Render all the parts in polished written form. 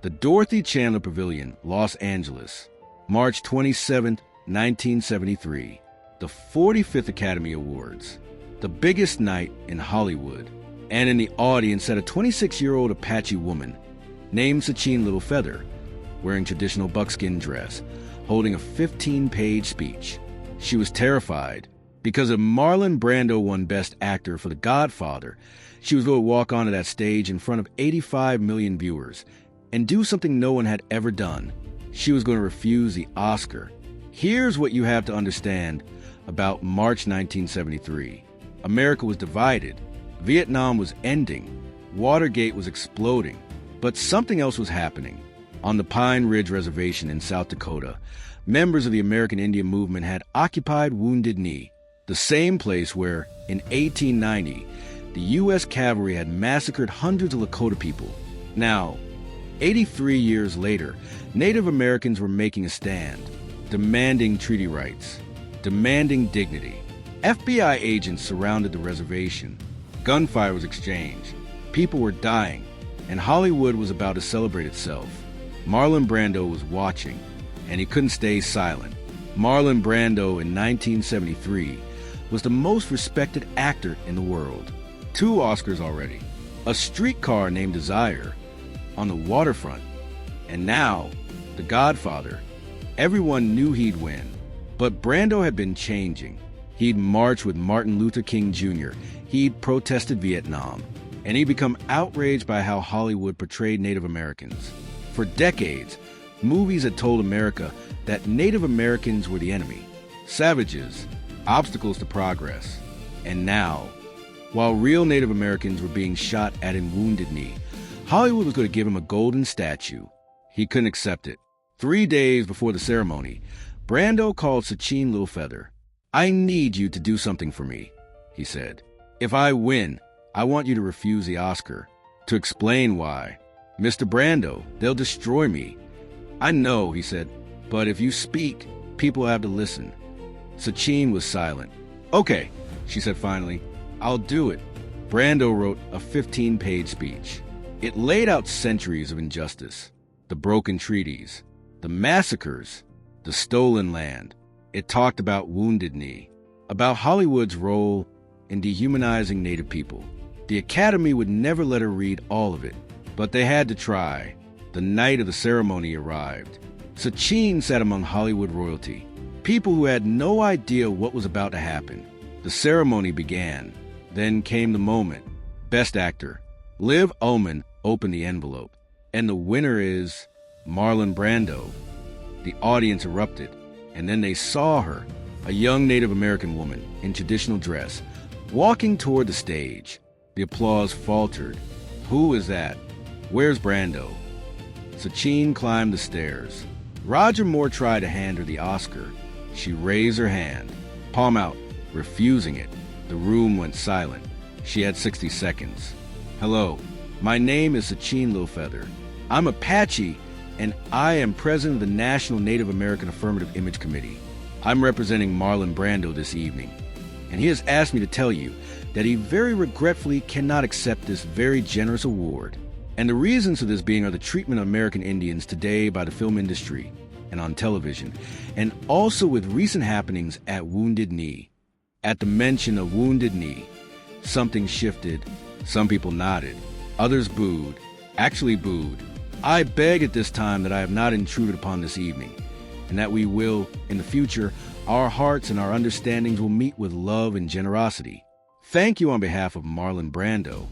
The Dorothy Chandler Pavilion, Los Angeles, March 27, 1973. The 45th Academy Awards. The biggest night in Hollywood. And in the audience sat a 26-year-old Apache woman named Sacheen Littlefeather, wearing traditional buckskin dress, holding a 15-page speech. She was terrified because if Marlon Brando won Best Actor for The Godfather, she was going to walk onto that stage in front of 85 million viewers and do something no one had ever done. She was going to refuse the Oscar. Here's what you have to understand about March 1973. America was divided. Vietnam was ending. Watergate was exploding. But something else was happening. On the Pine Ridge Reservation in South Dakota, members of the American Indian movement had occupied Wounded Knee, the same place where, in 1890, the U.S. cavalry had massacred hundreds of Lakota people. Now, 83 years later, Native Americans were making a stand, demanding treaty rights, demanding dignity. FBI agents surrounded the reservation. Gunfire was exchanged. People were dying, and Hollywood was about to celebrate itself. Marlon Brando was watching, and he couldn't stay silent. Marlon Brando in 1973 was the most respected actor in the world. 2 Oscars already. A Streetcar Named Desire, On the Waterfront, and now The Godfather. Everyone knew he'd win, but Brando had been changing. He'd marched with Martin Luther King Jr., he'd protested Vietnam, and he'd become outraged by how Hollywood portrayed Native Americans. For decades, movies had told America that Native Americans were the enemy, savages, obstacles to progress. And now, while real Native Americans were being shot at in Wounded Knee, Hollywood was going to give him a golden statue. He couldn't accept it. 3 days before the ceremony, Brando called Sacheen Littlefeather. "I need you to do something for me," he said. "If I win, I want you to refuse the Oscar." To explain why. "Mr. Brando, they'll destroy me." "I know," he said, "but if you speak, people have to listen." Sacheen was silent. "Okay," she said finally, "I'll do it." Brando wrote a 15-page speech. It laid out centuries of injustice, the broken treaties, the massacres, the stolen land. It talked about Wounded Knee, about Hollywood's role in dehumanizing Native people. The Academy would never let her read all of it, but they had to try. The night of the ceremony arrived. Sacheen sat among Hollywood royalty, people who had no idea what was about to happen. The ceremony began. Then came the moment. Best Actor. Liv Ullmann opened the envelope, and the winner is Marlon Brando. The audience erupted, and then they saw her, a young Native American woman in traditional dress, walking toward the stage. The applause faltered. "Who is that? Where's Brando?" Sacheen climbed the stairs. Roger Moore tried to hand her the Oscar. She raised her hand, palm out, refusing it. The room went silent. She had 60 seconds. "Hello, my name is Sacheen Littlefeather. I'm Apache, and I am president of the National Native American Affirmative Image Committee. I'm representing Marlon Brando this evening, and he has asked me to tell you that he very regretfully cannot accept this very generous award. And the reasons for this being are the treatment of American Indians today by the film industry and on television, and also with recent happenings at Wounded Knee." At the mention of Wounded Knee, something shifted. Some people nodded. Others booed. Actually booed. "I beg at this time that I have not intruded upon this evening, and that we will, in the future, our hearts and our understandings will meet with love and generosity. Thank you on behalf of Marlon Brando."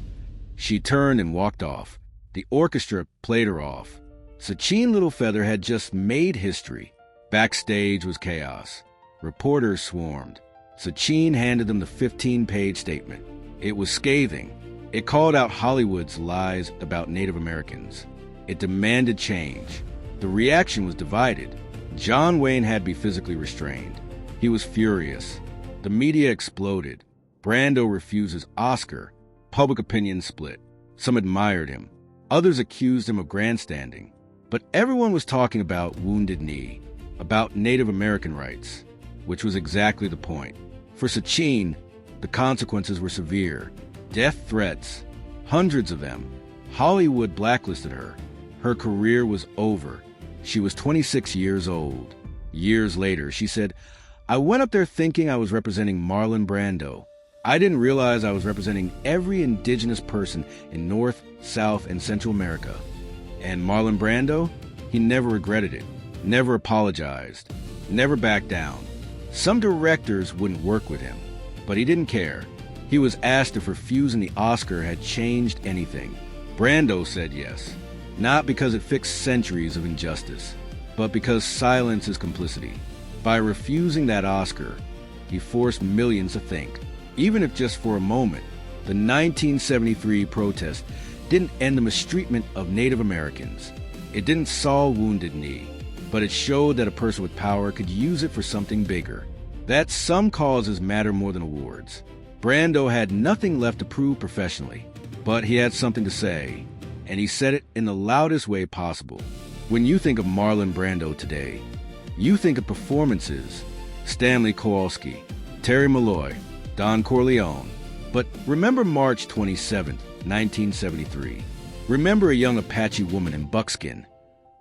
She turned and walked off. The orchestra played her off. Sacheen Littlefeather had just made history. Backstage was chaos. Reporters swarmed. Sacheen handed them the 15-page statement. It was scathing. It called out Hollywood's lies about Native Americans. It demanded change. The reaction was divided. John Wayne had to be physically restrained. He was furious. The media exploded. Brando refuses Oscar. Public opinion split. Some admired him. Others accused him of grandstanding. But everyone was talking about Wounded Knee, about Native American rights, which was exactly the point. For Sacheen, the consequences were severe. Death threats, hundreds of them. Hollywood blacklisted her. Her career was over. She was 26 years old. Years later, she said, "I went up there thinking I was representing Marlon Brando. I didn't realize I was representing every indigenous person in North, South, and Central America." And Marlon Brando? He never regretted it, never apologized, never backed down. Some directors wouldn't work with him, but he didn't care. He was asked if refusing the Oscar had changed anything. Brando said yes, not because it fixed centuries of injustice, but because silence is complicity. By refusing that Oscar, he forced millions to think. Even if just for a moment, the 1973 protest didn't end the mistreatment of Native Americans. It didn't solve Wounded Knee, but it showed that a person with power could use it for something bigger. That some causes matter more than awards. Brando had nothing left to prove professionally, but he had something to say, and he said it in the loudest way possible. When you think of Marlon Brando today, you think of performances: Stanley Kowalski, Terry Malloy, Don Corleone. But remember March 27, 1973. Remember a young Apache woman in buckskin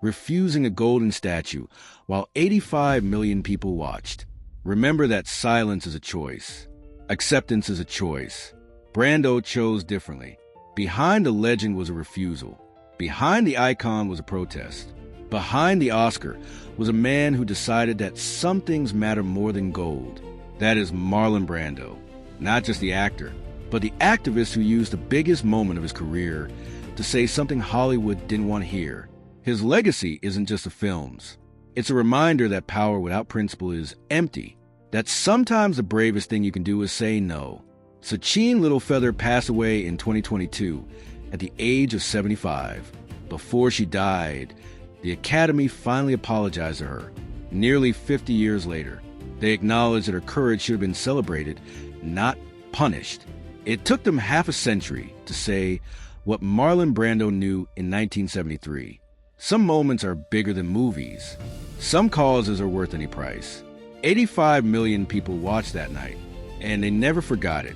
refusing a golden statue while 85 million people watched. Remember that silence is a choice. Acceptance is a choice. Brando chose differently. Behind the legend was a refusal. Behind the icon was a protest. Behind the Oscar was a man who decided that some things matter more than gold. That is Marlon Brando. Not just the actor, but the activist who used the biggest moment of his career to say something Hollywood didn't want to hear. His legacy isn't just the films. It's a reminder that power without principle is empty, that sometimes the bravest thing you can do is say no. Sacheen Littlefeather passed away in 2022 at the age of 75. Before she died, the Academy finally apologized to her. Nearly 50 years later, they acknowledged that her courage should have been celebrated, not punished. It took them half a century to say what Marlon Brando knew in 1973. Some moments are bigger than movies. Some causes are worth any price. 85 million people watched that night, and they never forgot it.